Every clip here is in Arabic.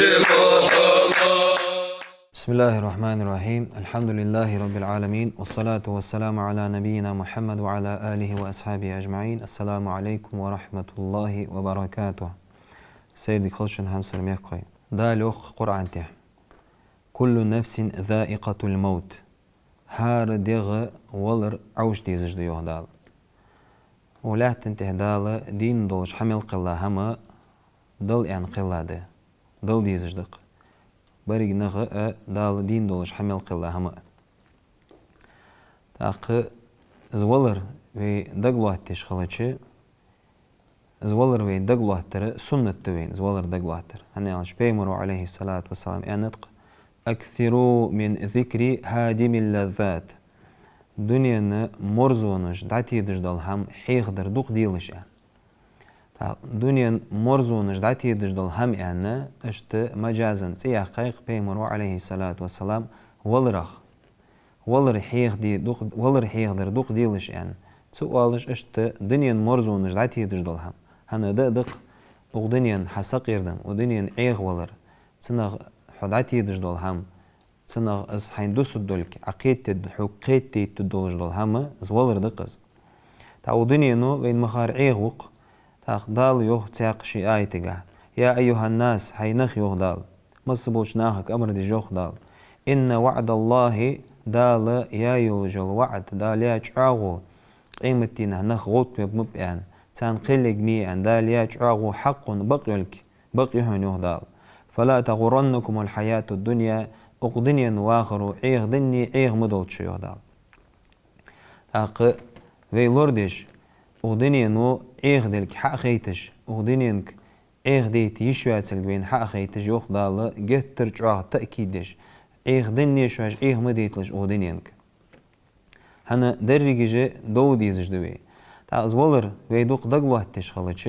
بسم الله الرحمن الرحيم الحمد لله رب العالمين والصلاة والسلام على نبينا محمد وعلى آله وأصحابه أجمعين. السلام عليكم ورحمة الله وبركاته. سيدي خلشن همسر ميقوي دالوخ قرآن تح كل نفس ذائقة الموت هار ديغ ولر عوش ديزج ديوه دال ولا تنته دال دين دولش حمل قلا هما دل يعني قلا ده دل ديزج دق بريق نغ دال دين دولش حمل قلا هما تاق زولر في دقلوه تشخلتش زولر في دقلوه تر سنة توين زولر دقلوه تر هني عش بيمرو عليه الصلاة والسلام يعني نطق أكثروا من ذكر هادم اللذات دنيا مرزونش دعتي دجدال هم حيقدر دوق ديلش يعني دنيا مرزونش دعتي دجدال هم يعني اشت مجازن تيا قيق بيمرو عليه الصلاة والسلام ولر حيقدر دوق ديلش يعني سؤالش اشت دنيا مرزونش دعتي دجدال هم هنا دق ودنيا حسق يردم ودنيا عيغ ولر تنغ حدعتي دجدال هم تنغ از حيندوس الدولك عقيت حقيت تدولج دول هم زولر دقز تعودني انه بين مخار عيغوق تاخدال يوه تاق شي آيتقه يا أيها الناس حينخ يوه دال مصبوش ناهك أمر دي جوخ دال إن وعد الله دال يا يلجل وعد دال يا جعاغو قيمتنا نخ غوت مبيان تان قلق ميان دال يا جعاغو حق بقيهن يوه دال فلا تغرنكم الحياة الدنيا أقدنيا واخر عيغ دني عيغ مدول شيوه دال أق في لوردش أقدنيا نو عيغ دلك حق خيتش أقدنيا عيغ ديت يشوات البين حق خيتش يوخ دال جت ترجع تأكيدش عيغ دني شواج عيغ مديتلش أقدنيانك هنا درجة دو ديزش دوي تا أزولر في دوق دقلوه تشخلتش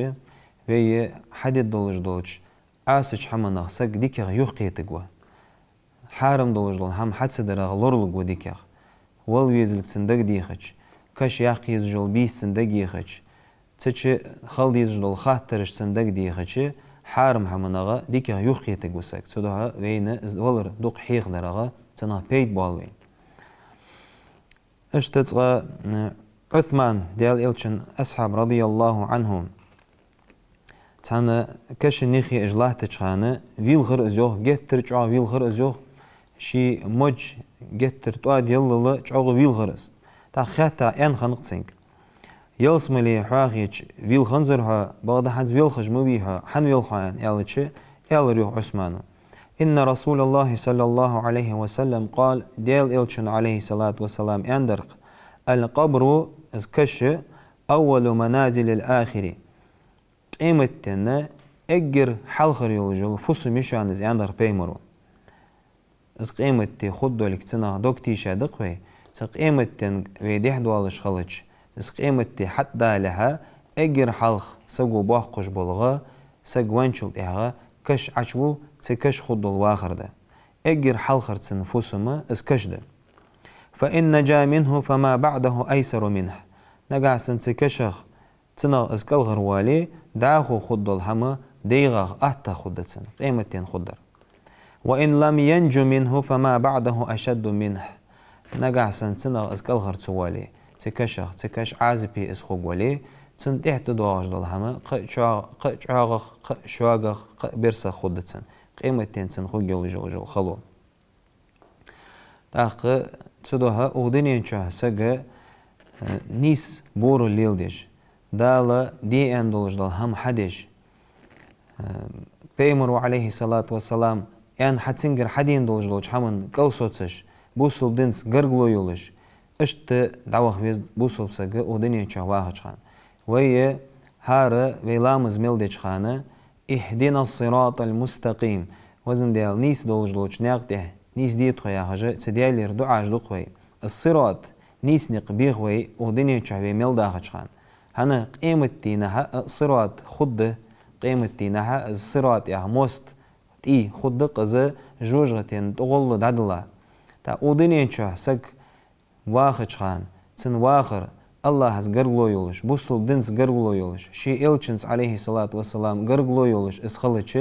في حدد دولش عاسش حمنا سق ديكيغ يوقيتقوه حارم دولجدول هم حدس دراغ لورلق وديكيغ والويزلك سندق ديخش كش ياقيز جول بيس سندق يخش تش خلديز جول خاطرش سندق ديخش حارم حمناغا ديكيغ يوقيتقوه سق سودها وين ولر دوق حيغ دراغ تنا بيت بالوين اشتتغا عثمان ديال إلشن أصحاب رضي الله عنهم تانا كش نيخي اجلاه تشخانه ويل غر ازيوخ جت ترجع ويل غر ازيوخ شي موج جت ترتوا ديال جاغ ويل غرس تا خاتا ان خنقسنك يلسملي حاغيش ويل خنزرها بعد حد ويل خجمويها حن ويل خان يالتش يالريو عثمان ان رسول الله صلى الله عليه وسلم قال ديال إلشن عليه الصلاة والسلام اندرق القبر از كش اول منازل الاخر قيمتنا اجر حلخر يولجول فوس مشانز اندر بيمرو از قيمتي خدو لك تنا دوكتي شادق وي قيمتن ويديح دوالش خلج از قيمتي حتى لها اجر حلخ سقو باقش بلغا سقوانشل ايغا كش عشبو تكش خدو الواخر ده اجر حلخر تنفوسما از كش ده فإن نجا منه فما بعده ايسر منه نقع سنتكشخ تنا از كالغر والي داخو خدو الحما ديغا احتا خدتسن قيمتين خدر وإن لم ينجو منه فما بعده أشد منه نقع سنتنا أسكال غرتوالي تكش عازبي اسخوق ولي تن تحت دواج دالهما قشاغخ قشاغخ برسا خدتسن قيمتين تن خوق يلجل خلو تاق تدوها أغدنين شاه ساقا نيس بورو ليلدش دالا دي اندولج دالهم حدش بيمرو عليه الصلاة والسلام يعني حتسنجر حدين دولج حمن قلصوتش بوصل دنس قرقلو يولش اشت دعوة خبيز بوصل ساقا ودنيا شهواها شخان وهي هارا ويلامز ملدش خانة اهدنا الصراط المستقيم وزن ديال نيس دولج ناقته نيس ديت خويا حاجة تديالير دعاج دقوي الصراط نيس نقبيغ وي ودنيا شهوي ملداها شخان هنا قيمتينها الصراط خد قيمتينها الصراط يا موست تي خد قزة جوجغتين تغل دادلا تا ودنيا شاه سك واخد خان تن واخر الله هز قرقلو يولش بوصل دنس قرقلو يولش شي إلچنس عليه الصلاة والسلام قرقلو يولش اسخلتش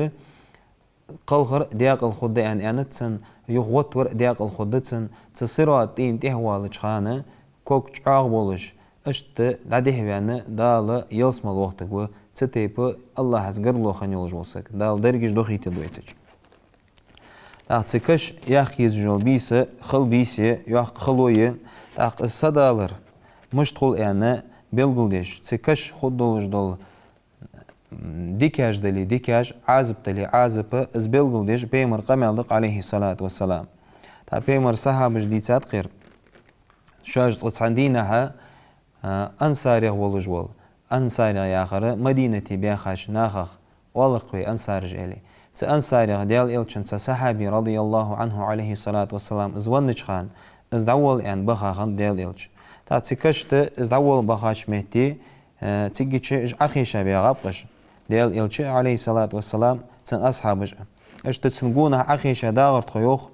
قلخر دياق الخد يعني تسن يغوت ور دياق الخد تسن تصيرات تين تهوال شخانة كوك شعار بولش اشت داده يعني دال يلسم الوقت و تتيب الله هزجر لو خنيولج وسك دال درجش دخيت دويتش تاعتكش ياخيز جو بيس خل بيسي ياخ خلوية تاع الصدالر مش تقول يعني بيلقلدش تكش خدولج دول ديكاج دلي ديكاج عازب دلي عازب از بيلقلدش بيمر قمالق عليه الصلاة والسلام تا بيمر صحاب جديد غير شاج تصعندينها أنصار يغولجول أنصار ياخر مدينة بيخاش ناخخ والقوي أنصار جالي أنصار ديال إلشن صحابي رضي الله عنه عليه الصلاة والسلام زونج خان از دول يعني بخاخن ديال إلش تا تكشت از دول بخاش مهتي تيجي أخي شبيه غابقش ديال إلش عليه الصلاة والسلام تن أصحابج اشت تنقونها أخي شداغر تخيوخ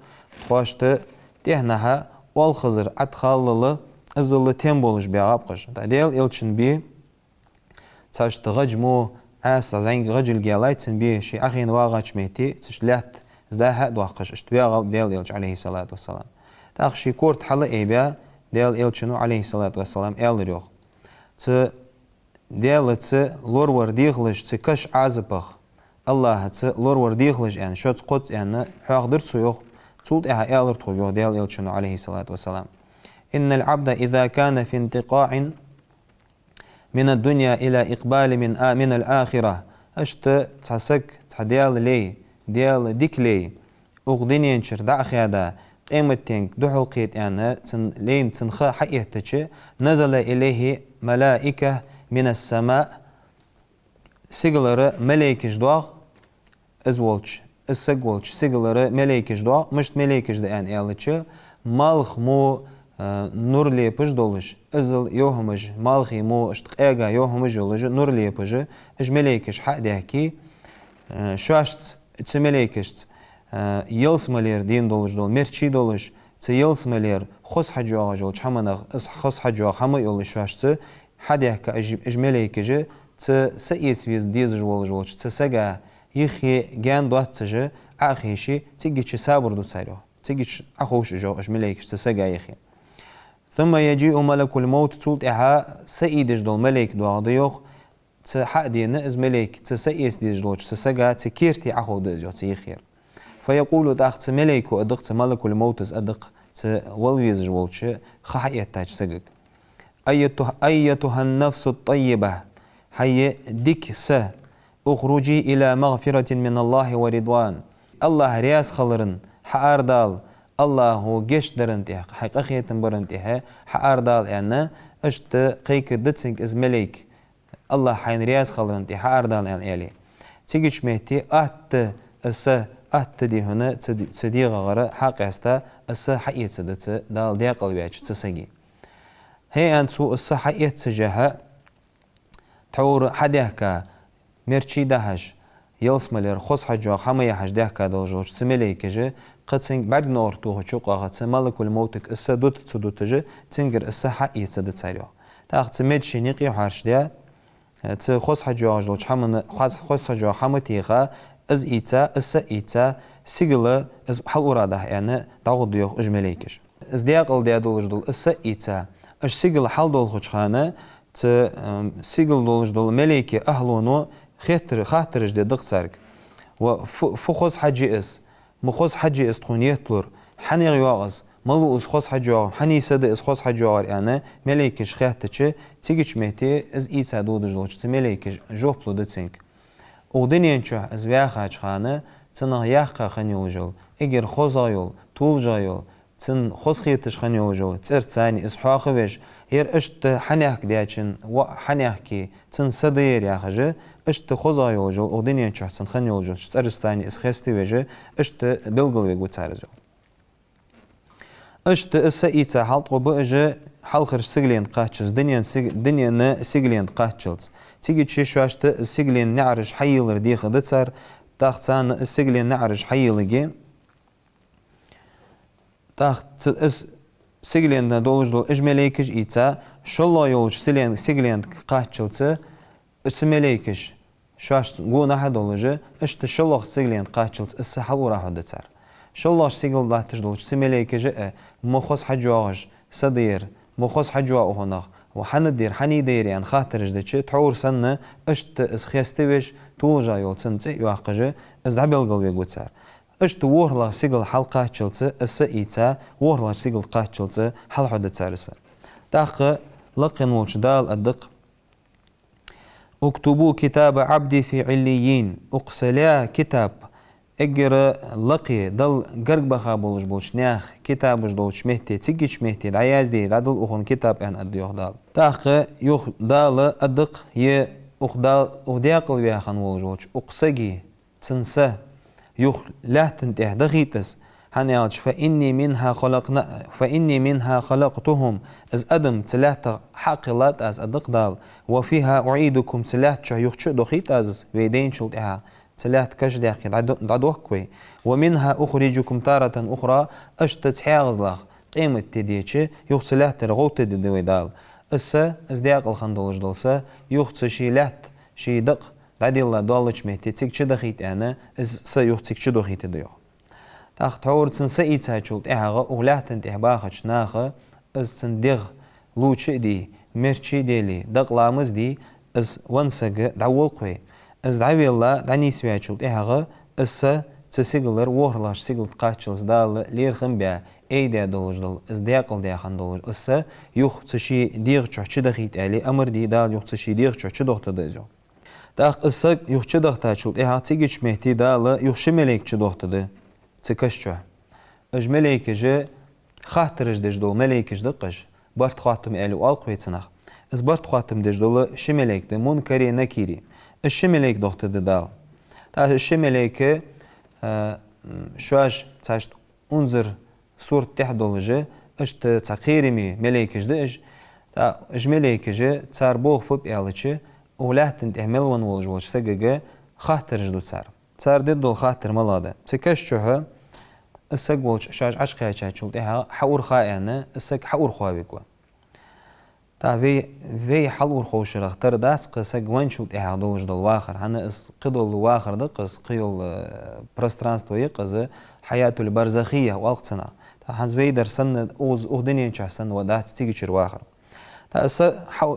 خواشت تهنها والخزر أدخال ازل تيمبولش بيغابقش ديال إلشن بي تاشت غجمو زين رجل جالايتسن بيه شي أخي نواغاش مهتي تشلات زداها دوقش اشتباغ ديال إلش عليه الصلاة والسلام تاخشي كورت حلا إيبيا ديال إلشنو عليه الصلاة والسلام إلريوخ ت ديال ت لور ورديخلش تكش عازبخ الله ت لور ورديخلش يعني شوت قط يعني حاقدر تسويخ تولد إها إلر تخيو ديال إلشنو عليه الصلاة والسلام إن العبد إذا كان في انتقاع من الدنيا إلى إقبال من الآخرة أشت تحسك تحديال لي ديال ديك لي أغديني انشر دع خيادا قيمة تنك دحل قيت يعني لين تنخى حقيقتك نزل إليه ملائكة من السماء سيغلر ملائكة جدوغ ازولش السقولش سيغلر ملائكة جدوغ مشت ملائكة جدا يعني يالتش مالخ مو نور لي بج دولش ازل يوهمج مالخي مو اشتقاقا يوهمج يولج نور لي بج اج ملائكش حق دهكي شاشت تس ملائكشت يلس ملير دين دولش دول مرچي دولش تس يلس ملير خص حجوغا جولش همانغ اس خص حجوغ هما يولش شاشت حدهكا اج ملائكج تس سئيس ويز ديز جولج جولش تس سقا يخي جان دوات تسج اخيشي تيجيش سابر دو تسايرو تيجيش اخوش جو اج ملائكش تسقا يخي ثم يجيء ملك الموت تولت إها سيدج دول ملك دو ضيوخ تحق دينا إز ملك تسيس ديج دولش تسقى تكيرتي أخو ديزيو تيخير فيقول داخت ملك أدق ملك الموت أدق والويز جولش خحية تاج سقق أيتها النفس الطيبة هي ديك أخرجي إلى مغفرة من الله ورضوان الله رياس خلرن حار دال الله هو جيش درنتيه حقيقة برنتيه حار دال يعني اشت قيك دتسنك از ملك الله حين رياس خلرنتيه حار دال يعني الي تيجيش مهتي دي هنا تدي غره حق استا حقيقة تدت دال دي قلبياتش تسقي هي انتو حقيقة تجاها تور حديهكا مرشي دهش يلسملر خص حجوا خمية حج دهكا دول جوش تمليكجه قد بعد نور توه شوقها تملك الموتك السدوت تسدوتجه تنجر الصحة يتسدت سريع تاخد تمد شنيقي وحرش ده تخص حجوا جوش حمن خص حجوا حمتيغا از إيتا سيجلا از حل وراده يعني تاخد ديوخ اجمليكش از دياقل ديا دولج دول إيتا اش سيجل حل دول خوشخانه سيجل دولج دول مليكي أهلونو خاطرج دي دق سارك وفخص حجي اس مخص حجي اس تخونيت لور حني غيواغز ملو اس خص حجي حني سد اس خص حجي يعني مليكش خاطتش تيجيش مهتي از إيتا دولج دولج مليكش جوبلو دتسينك ودنينچه از وياخا خانه تنه ياخا خنيولجول اگر خوزايول طولجايول تن خص خيتش خنيولجول ترتساني اس حاخوش هير اشت حنياك دياچن و حنياكي تن صدير ياخجه اشت خوزايولجول ودنينچه تن خنيولجول ترستاني اس خستي وجه اشت بلغل ويغو تارزو اشت اس ايتا حلق وباجه حلخر سيغلين قاچز دنيا سيغلين قاچلز تيجي تشي شواشت السيغلين نعرج حيلر دي خدتسر تاختسان السيغلين نعرج حيلجي تاخت اس سيغلين دولج دول اجمليكش ايتا شالله يولج سيغلين قاچلت اسمليكش شاش قونا حدولجة اشت شلوخ سيغلين قاتشلت اس حل ورا حدتر شلوخ سيغل داتش دولج سمليك جاء مخص حجواج صدير مخص حجوا هناك وحندير حني دير يعني خاطرج دتش تعور سنة اشت اس خيستويش توجا يول تنتي يوحقجة از دعبل قلبي قوتر اشت وورلا سيغل حل قاتشلت اس ايتا وورلا سيغل قاتشلت حل حدتر اس داق لقن ولش دال الدق اكتبوا كتاب عبدي في عليين اقسلا كتاب اجر لقي دل قرق بخا بولش ناخ كتاب دولش مهتي تيجيش مهتي دعياز دي دادل اخون كتاب ان اديوخ دال تاخ يوخ دال ادق ي اخ دال اودياقل بياخن ولش اقسجي تنسى يوخ لا تنتح دغيتس هنيالش فإني منها خلقتهم از أدم تلات حقلات از أدق دال وفيها أعيدكم تلات شهيوخ دخيت از ويدين شلتها تلات كش داخل دعدوه كوي ومنها أخرجكم تارة أخرى أشتت حاغزلاخ قيمة تديتش يوخ تلات رغوت تدوي دال اسا از داقل خندولش دلسا يوخ تشيلات شي دق دعدي الله دوالش مهتي تيك دخيت أنا از سا يوخ تيك دخيت ديوخ تاخت هور تنسئي تاچولت اهغه اولاتن تهباخش ناخه از تندغ لوچ دي مرچي ديلي دقلامز دي از ونسغ داول قوي از دعوي الله داني سويچولت اهغه اس تسيغلر وهرلاش سيغلت قاچلز دال ليرخم بيا ايدا دولجدل از ديقل ديخن دولج اس يوخ تشي ديغ چوچ دخيت علي امر دي دال يوخ تشي ديغ چوچ دوخت دزو تاخ اس يوخ چ دوخت تاچولت اهغه تيگيچ مهتي دال يوخ شمليك چ دوخت ده تكشوا اج ملائكه جا خاطرج دجدو ملائكه دقش برت خاتم الو القويتنخ از برت خاتم دجدو شملائك ده منكري نكيري الشملائك دوخت دال تا الشملائك شواش تاش انظر صورة تحدولجه اشت تقيرمي ملائكه دج تا اج ملائكه جا تار بوغ فوب الچه اولاتن تحمل ون ولج سگه خاطرج دو تار ددول خاطر ملاده تكشوا السق وش شاش عشقة شاشول تها حور خائنة السق حور خوابكوا في حلور خوش رختر داس قسق وين شو تها دولج دول واخر هنا اس قدول واخر دقس قيول برسترانستو يقز حياة البرزخية والقصنا هنز بيدر سن اوز اودنين شحسن ودات تيجي واخر تا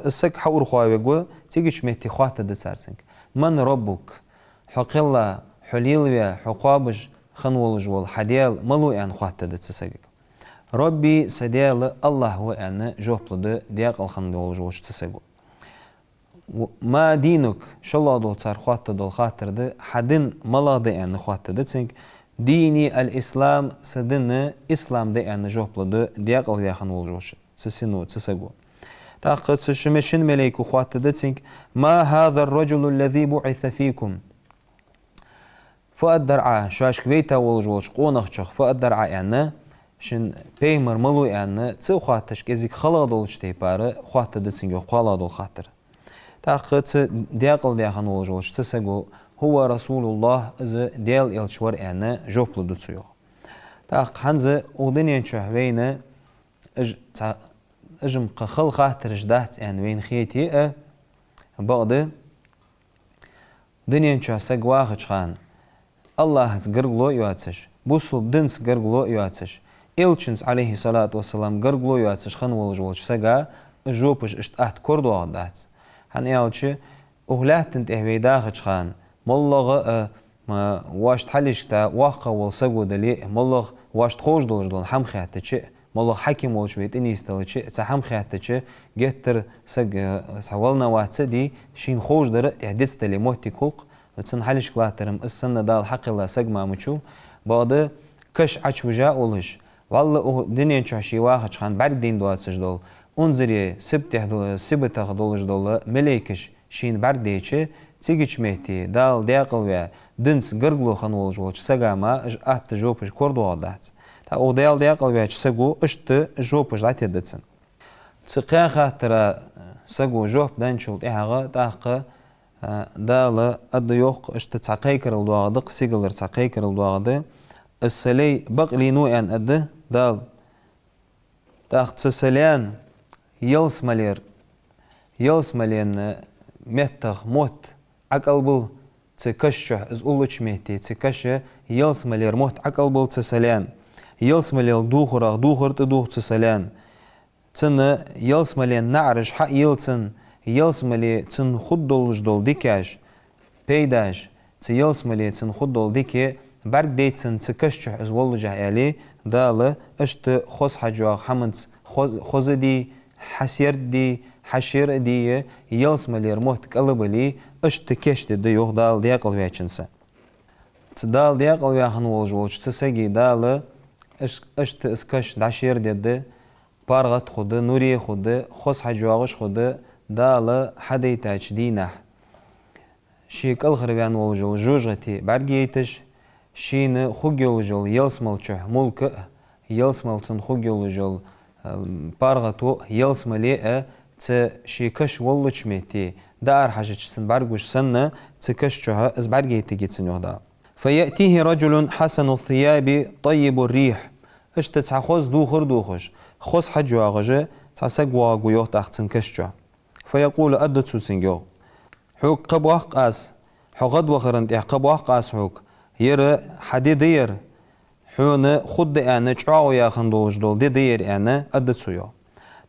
السق حور خوابكوا تيجي متي خوات دسارسنك من ربك حق الله حليل حقابج خنولج والحديال ملو ان خوات دتسسق ربي سديال الله هو ان جوبلد ديق الخنولج وشتسق ما دينك شالله دول صار خوات دول خاطر ده حدن ملاده ان خوات دتسنك ديني الاسلام سدن اسلام ده ان جوبلد ديق ال خنولج تسسنو تسسق تاخذ شمشن ملائكه خوات دتسنك ما هذا الرجل الذي بعث فيكم فأدر ع شاش كبيتا ولج قونخشخ فأدر ع يعني شن بيمر ملو يعني تسو خاطش كزيك خلا دولش تيبار خاط دتسنجو خلا دول خاطر تاخذ دياقل دياخن ولج تسقو هو رسول الله از ديال الشور يعني جوبلو دتسيو تاخ حنز ودنيا شهوينا اجم قخل خاطر جدات يعني وين خيتي بعد دنيا شاسق واخد خان الله زغرغلو يواتش بوسل دنس غرغلو يواتش إلشنس عليه الصلاة والسلام غرغلو يواتش خن ولج سغا جوبش اشت احت كوردو دات هن يالچ اولاتن تهويدا خان مولغ ما واش حلشتا واقع ولسغو دلي مولغ واش خوش دولجدون هم خياتچ مولغ حكيم ولشويت انيستلچ صحم خياتچ گتر سغ سوالنا واتسدي شين خوش در تحدث دلي موتي كلق تسن حلش كلاترم السنة دال حق الله سجما مشو بعد كش عش وجاء ولش والله دنيا شاشي واحد خان بعد دين دوات سجدول انزري سبت دولش دول ملائكش شين بعد ديچه تيجيش مهتي دال داقل و دنس غرغلو خان ولج سجما ات جوبش كوردو دات تا او دال داقل و سجو اشت جوبش دات دتسن تقيا خاطر سجو جوب دنشول اهغه تاق دال الضيوق اشت تعقيكر الواغد سيجلر تعقيكر الواغد السلي بقلي نوع ان اد دال تاخت سسليان يلس مالين متغ موت عقل بل تكشه از اولش مهتي تكشه يلسملير موت عقل بل تسلان يلسملير دوخر تدوخ تسلان تن يلسملير نعرش حق يلتن يلسملير تن خدولش دول ديكاش بيداش تيلسملير تن خدول ديكي برق ديتن تكشه از ولجه علي داله اشت خوز حجواغ حمد خوز دي حسير دي حشير دي يلسملير موت قلبلي اشت كشت دي يوغ دال دي قلبي اچنسا تدال دي قلبي اخن ولج تسگي داله اشت اسكش داشير دي بارغت خود نوري خود خوز حجواغش خود داله حديتاچ دينه شيك الخربيان ولجل جوجتي برگيتش شين خوگيولجل يلسملچه ملك يلسملتن خوگيولجل بارغتو يلسملي ت شيكش ولچمتي دار حاجتسن برگوش سن تكشچه از برگيتي گيتسن يودا فيأتيه رجل حسن الثياب طيب الريح اشت خوز دوخش خوز حجواغه تسگوا گويو تاختن كشچه فيقول ادتسو سنگو حوك قبوح قاس حقد وخرنت قبوح قاس حوك ير حديد ير حون خد انا چاو يا خندولج دول دير انا ادتسو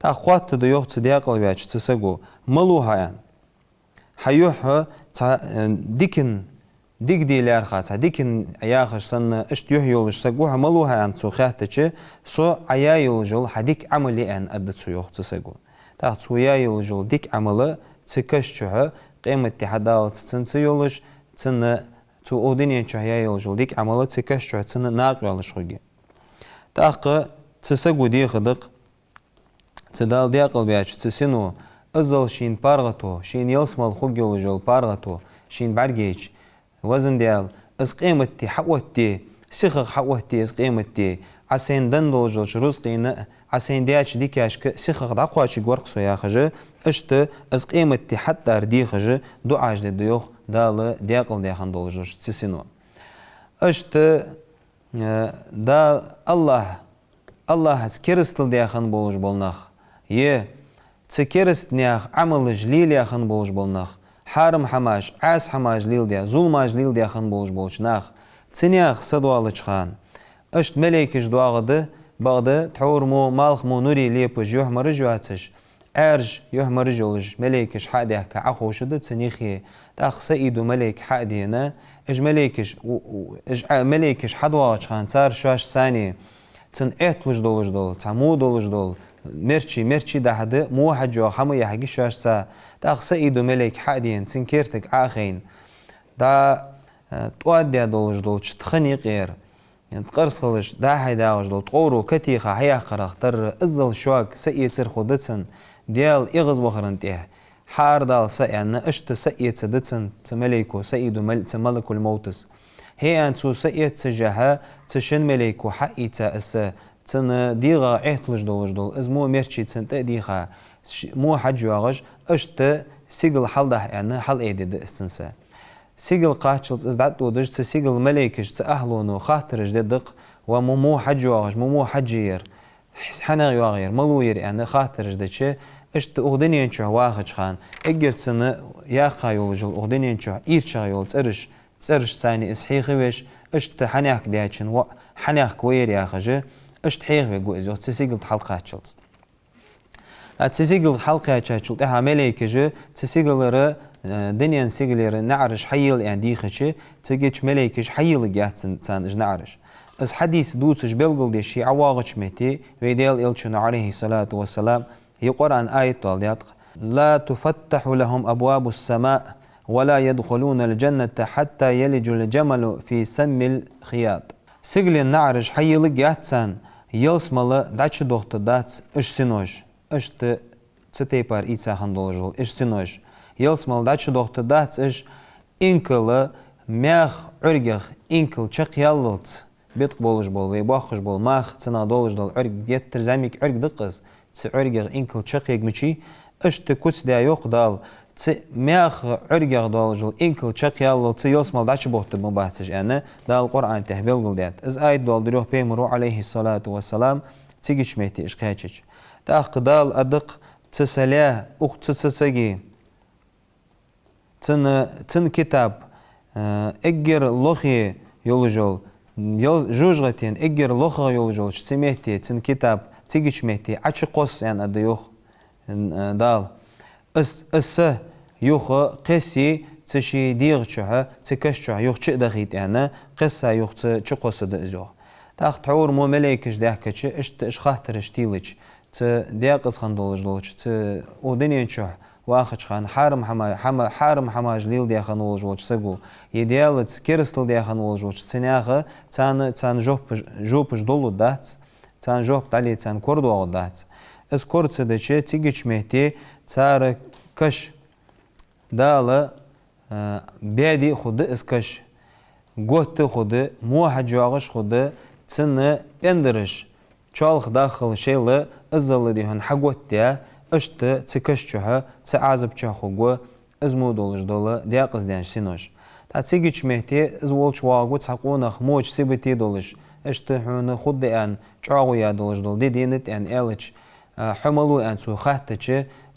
تا خوات د يوخ تديا قلبياچ تسگو ملوها ان حيوح ديكن ديك ديلار خاص ديكن اياخش سن اشت يولج سگو ملوها ان سو خاتچ سو ايا يولجل حديك عملي ان ادتسو يوخ تسگو تا سو يا يولجل ديك عمله تكشچه قيمتي حداوت تنسي يولج تن تو اودينين چهيا يولجل ديك عمله تكشچه تن ناق يولش خوگي تاق تسگو دي خدق تدال دي قلبياچ تسينو ازل شين بارغتو شين يلسمل خوگ يولجل بارغتو شين برگيچ وزن ديال از قيمتي حوتي سيخ حوتي از قيمتي عسين دندولجل رزقينا عسين دياچ ديكاشك سيخ دا قواچ گورق سويا خجه اشت از قيمتي حتى ردي خجه دو عاج دي يوخ دال ديقل ديخن دولجل تسينو اشت دا الله كرستل ديخن بولج بولناخ يه تكرست نياخ عمل جليل يخن بولج بولناخ حارم حماش عاس حماش ليل ديا ظلماج ليل ديخن بولج بولج ناخ تنياخ صدوالج خان اشت مليكش دواغده باغده تحورمو مالخمو نوري ليبج يحمر جواتش عرج يحمر جولج مليكش حاديه كعخوشده تنيخي تاخ سيدو مليك حادينا اج مليكش حدواج خان صار شاش ثاني تن اتلج دول تمو دولج دول مرچي دهده مو حجو حمو يحقي شاش سا تاخ سيدو مليك حادين تنكيرتك اخين دا تودي دولج دول تخني غير يعني تقرصلش دا حيداوج دول تقورو كتيخه حيا قرختر ازل شواك سيتر خودتن ديال اغز بخرنتيه حار دال سيان اشت سيت دتن تمليكو سيدو ملك الموتس هي انتو سيت سجها تشن مليكو حقيتا اس تن ديغا احتلج دول ازمو مرچي تن ديغا مو حجواغج اشت سيغل حلده يعني حل ايدي استنسا سيغل قاچلت از دات ودج سيغل مليكش تاهلونو خاطرج ددق ومو حجواغج مو حجير حنا يغير ملوير يعني خاطرج دچ اشت اغدنين چه واخج خان اگرسن يا قايولجل اغدنين چه ايرچا يول ترش ثاني اسحيخي ويش اشت حنياك دياچن و حنياك وير يا خجه اشت حيخ ويغو ازو تسيغل حلقه چلت تسيغل حلقه چلت ها مليكه تسيغلره دنيان سيغلره نعرش حيل يعني ديخه تگيچ مليكش حيل جاتن تان نعرش از حديث دوتش بلغل دي شي عواغش متي ويديل الچن عليه الصلاه والسلام هي قرآن آية والديات لا تفتح لهم أبواب السماء ولا يدخلون الجنة حتى يلج الجمل في سم الخياط سيغل النعرج حيلق ياتسان يلسمل داتش دوخت دات اش سينوش اشت تتيبار ايتسا خندولجل اش سينوش يلسمل داتش دوخت دات اش انكل ميخ عرقخ انكل چق ياللت بيتق بولج بول ويباخش بول ماخ تنا دولج دول عرق ديت ترزاميك عرق دقز تعرق إنكل شقيق مشي أشت كوت دا يوق دال مياخ عرق دالجل إنكل شقيق الله يلسمل داش بوت مباحثش أنا دال القرآن تهبيل قلدات إز آيت دال دروح بيمرو عليه الصلاة والسلام تيجيش ميتي إشقيتش تاق دال أدق تسلاه أخت تسسجي تن كتاب اجر لوخي يولجول جوجغتين اجر لوخا يولجول شتمهتي تن كتاب تيجيش مهتي عش قص يعني اديوخ دال اس يوخ قسي تشي ديغشها تكشها يوخ تش دغيت يعني قصه يوخ تش قص دزو تاخت حور مو ملائكش داكش اش خاطر شتيلش ت ديقس خندولج دولش ت ودنين شو واخش خان حارم حماج ليل دي خنولج وش سقو يديال تكرستل دي خنولج وش سناخه تان جوبش دولو دات تان جوب تالي تان كوردو دات اس كورتس دچ تيجيش مهتي تار كش داله بيدي خود اسكش قوت خود موحد جواغش خود تسنة اندرش چالخ داخل شيله ازل ديهن حقوت ديا اشت تكشچها تعازب چخوغو ازمو دولش دوله دياقز ديانش سينوش تا تيجيش مهتي ازولش واغو تحقونخ موج سيبتي دولش اشت حون خود ديان چاغو يا دولش دول دي دينت ان الچ حملو ان سو خاتچ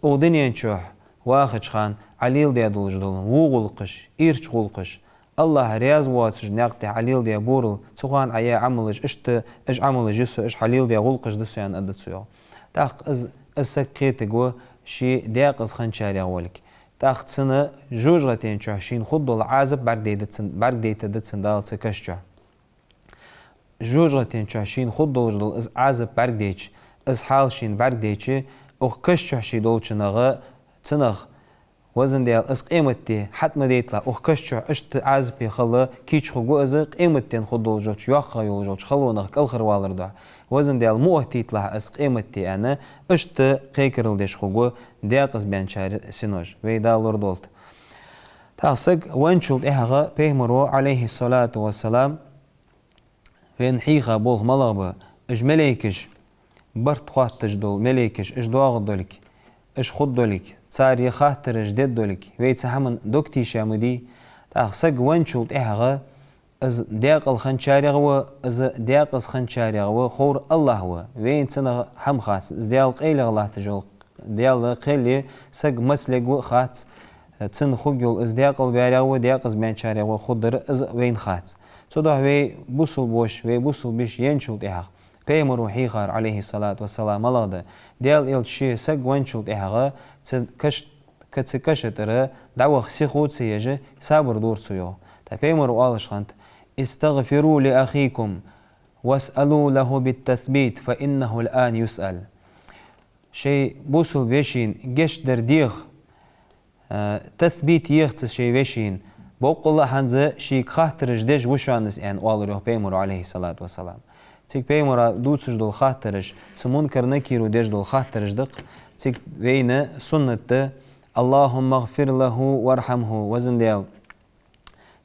اودنين چوح واخج خان عليل ديا دولج دول وغلقش ايرچ غلقش الله رياض واتش نقطع عليل ديا بورل تخوان عيا عملج اش عملج اش حليل ديا غلقش دسيان ادتسيو تاخ از اسكيتغو شي دياقز خنشاري اولك تاخ سنه جوجغتين چاشين خود دول عازب برگديت دتسن دال تكشچا جوجغتين چاشين خود دول از عازب برگديچ از حالشين برگديچ او كشچاشي دولچنغه تنغ وزن ديال اس قيمتي حتما ديتلا او كشچ اشت عازب يخله كيچ خو از قيمتين خدول جوچ ياخ يول جوچ خلونغ كل والردا وزن ديال موهتيتلا اس قيمتي انا اشت قيكرل ديش خو ديقز بينشار سينوج ويدا لوردولت تاسق وانشول اهغه بيمرو عليه الصلاه والسلام وين حيخه بول ملغبه اجمليكش برت خاطج دول مليكش اش دواغ دولك اش خود دولك صار خاطر جديد دولك ويت همن دوكتي شامدي تاخسق وانشولت اهغه از داقل خنشارغه از داقس خنشارغه خور الله هو وين سنه هم خاص ديال قيل الله تجول ديال قيل سق مسلق خاص تن خوجل از داقل بيارغه داقس بينشارغه خضر از وين خاص صدا وي بوصل بوش وي بوصل بيش ينشولت اهغه بيمرو حيخار عليه الصلاة والسلام الله ديال الشي سق وانشولت اهغه كتسكشتره دعوة سيخوت سيجه صبر دور سيو تا بيمرو آلش خانت استغفروا لأخيكم واسألوا له بالتثبيت فإنه الآن يسأل شيء بوصل بيشين جش درديخ تثبيت يختص شيء بيشين بوق الله حنزه شيء خاطر جديش وشانس يعني والله بيمرو عليه الصلاة والسلام تيك بيمرا دوتسج دول خاطرش سمون كرنكيرو ديش دول خاطرش دق تيك بين سنة اللهم اغفر له وارحمه وزن ديال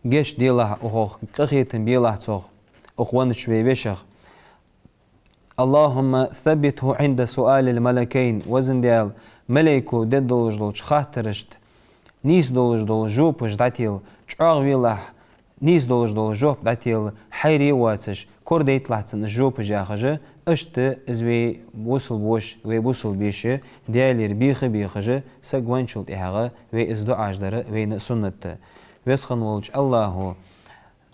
جيش ديله اوخ قخيتن بيله توخ اخوانش بيبشخ اللهم ثبته عند سؤال الملكين وزن ديال ملائكو ددولج دولج خاطرشت نيس دولج دول جوبش داتيل چاغ ويلح نيس دولج دول جوب داتيل حيري واتش كورديت لاتن جوب جاخجه اشت ازوي وصل بوش وي وصل بيشه ديالير بيخجه سغوانشولت اهغه وي ازدو اجدره وي سنته ويسخن ولج الله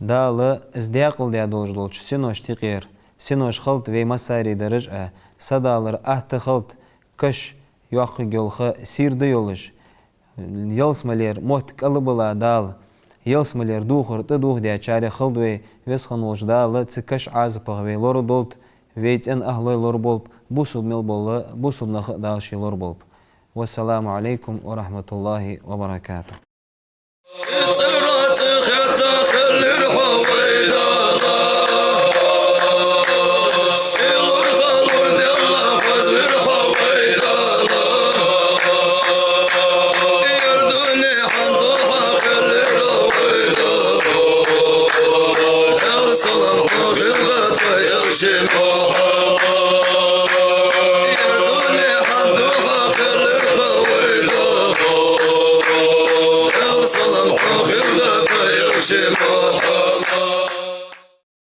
دال ازدياقل ديا دولج دولج سينوش تقير سينوش خلط وي مساري درجه صدالر احت خلط كش يوخ جولخ سيرده يولش يلسملير موت قلبلا دال يلسملير دوخر تدوخ ديا چاري خلط وي ويسخن ولج دال تكش عازبه وي لور دولت ويت ان اهلي لور بولب بوسل ميل بول بوسل نخ دالشي لور بولب والسلام عليكم ورحمه الله وبركاته Shema